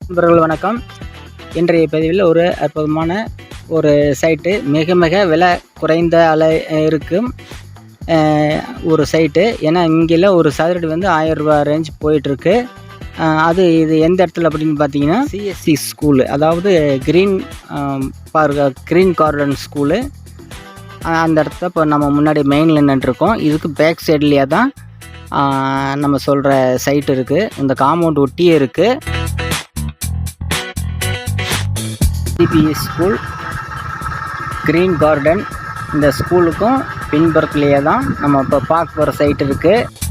நண்பர்கள் வணக்கம். இன்றைய பதிவில் ஒரு அற்புதமான ஒரு சைட்டு, மிக மிக விலை குறைந்த இருக்கும் ஒரு சைட்டு. ஏன்னா இங்கெல்லாம் ஒரு சதுரடி வந்து 1000 ரூபா ரேஞ்ச் போயிட்டுருக்கு. இது எந்த இடத்துல அப்படின்னு பார்த்தீங்கன்னா சிஎஸ்சி ஸ்கூலு, அதாவது க்ரீன் கார்டன் ஸ்கூலு. அந்த இடத்துல இப்போ நம்ம முன்னாடி மெயினில் நின்றுருக்கோம். இதுக்கு பேக் சைட்லேயே தான் நம்ம சொல்கிற சைட் இருக்குது. இந்த காம்பவுண்ட் ஒட்டியே இருக்குது. CBS school green garden. இந்த ஸ்கூலுக்கும் பின்புறத்துலேயே தான் நம்ம இப்போ பார்க்க போகிற சைட் இருக்குது.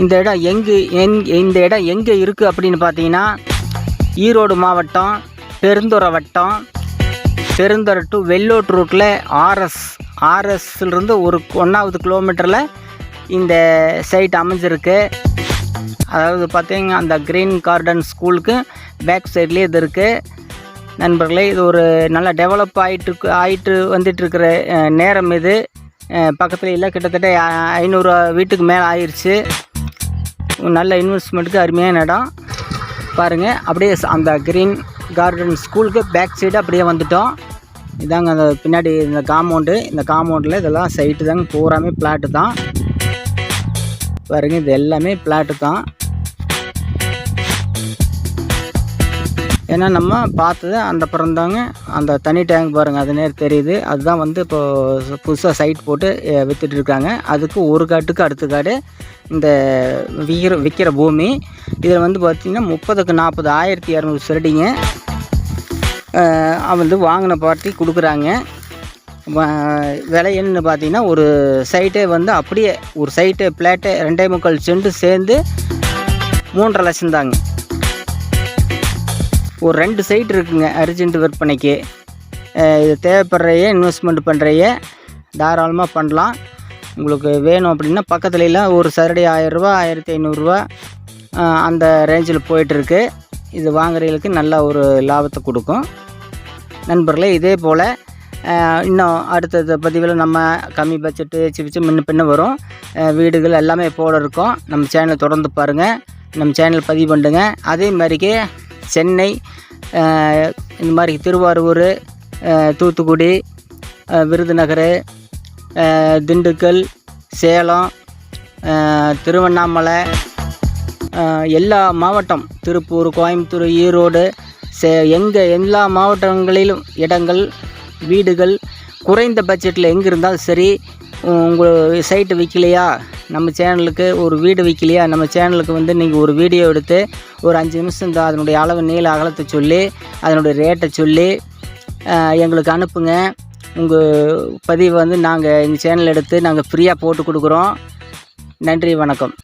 இந்த இடம் எங்கே இருக்குது அப்படின்னு பார்த்தீங்கன்னா, ஈரோடு மாவட்டம் பெருந்துறை வட்டம், பெருந்துறை டு வெள்ளோட் ரூட்டில் ஆர்எஸ்லேருந்து ஒரு 1வது கிலோமீட்டரில் இந்த சைட் அமைஞ்சிருக்கு. அதாவது பார்த்தீங்கன்னா அந்த க்ரீன் கார்டன் ஸ்கூலுக்கு பேக் சைட்லேயே இது இருக்குது. நண்பர்களே, இது ஒரு நல்ல டெவலப் ஆகிட்டு வந்துட்டுருக்கிற நேரம். இது பக்கத்தில் இல்லை, கிட்டத்தட்ட 500 வீட்டுக்கு மேலே ஆயிடுச்சு. நல்ல இன்வெஸ்ட்மெண்ட்டுக்கு அருமையான இடம் பாருங்கள். அப்படியே அந்த க்ரீன் கார்டன் ஸ்கூலுக்கு பேக் சைடு அப்படியே வந்துட்டோம். இதாங்க அந்த பின்னாடி இந்த காம்பவுண்டில் இதெல்லாம் சைட்டு தாங்க, பூராமே பிளாட்டு தான் பாருங்கள். இது எல்லாமே பிளாட்டு தான். ஏன்னா நம்ம பார்த்தது அந்த பிறந்தாங்க அந்த தனி டேங்க் பாருங்கள், அது நேரம் தெரியுது. அதுதான் வந்து இப்போது புதுசாக சைட் போட்டு விற்றுட்ருக்காங்க. அதுக்கு ஒரு காட்டுக்கு அடுத்த காடு இந்த விற்கிற பூமி. இதில் வந்து பார்த்திங்கன்னா 30க்கு 40 1200 சரடிங்க வந்து வாங்கின பார்ட்டி கொடுக்குறாங்க. விலை என்னன்னு பார்த்தீங்கன்னா, ஒரு சைட்டே வந்து அப்படியே ஒரு சைட்டு பிளாட்டே 2.25 சென்ட் சேர்ந்து 3.5 லட்சம் தாங்க. ஒரு 2 சைட் இருக்குங்க அர்ஜென்ட் விற்பனைக்கு. இது தேவைப்படுறைய இன்வெஸ்ட்மெண்ட் பண்ணுறைய தாராளமாக பண்ணலாம். உங்களுக்கு வேணும் அப்படின்னா பக்கத்துலலாம் ஒரு சரடி 1000 ரூபா 1500 ரூபா அந்த ரேஞ்சில் போயிட்டுருக்கு. இது வாங்குறவங்களுக்கு நல்ல ஒரு லாபத்தை கொடுக்கும். நண்பர்களே, இதே போல் இன்னும் அடுத்த பதிவில் நம்ம கம்மி பட்ஜெட்டு முன்ன பின்ன வரும் வீடுகள் எல்லாமே போல இருக்கும். நம்ம சேனலை தொடர்ந்து பாருங்கள், நம்ம சேனல் பதிவு பண்ணுங்க. அதே மாதிரிக்கே சென்னை, இந்த மாதிரி திருவாரூர், தூத்துக்குடி, விருதுநகர், திண்டுக்கல், சேலம், திருவண்ணாமலை, எல்லா மாவட்டம், திருப்பூர், கோயம்புத்தூர், ஈரோடு, எல்லா மாவட்டங்களிலும் இடங்கள், வீடுகள் குறைந்த பட்ஜெட்டில் எங்கே இருந்தாலும் சரி. உங்கள் சைட்டு விற்கலையா, நம்ம சேனலுக்கு ஒரு வீடு விற்கலையா, நம்ம சேனலுக்கு வந்து நீங்கள் ஒரு வீடியோ எடுத்து ஒரு 5 நிமிஷம் தான் அதனுடைய அளவு நீள அகலத்தை சொல்லி அதனுடைய ரேட்டை சொல்லி எங்களுக்கு அனுப்புங்க. உங்கள் பதிவை வந்து நாங்கள் எங்கள் சேனல் எடுத்து நாங்கள் ஃப்ரீயாக போட்டு கொடுக்குறோம். நன்றி, வணக்கம்.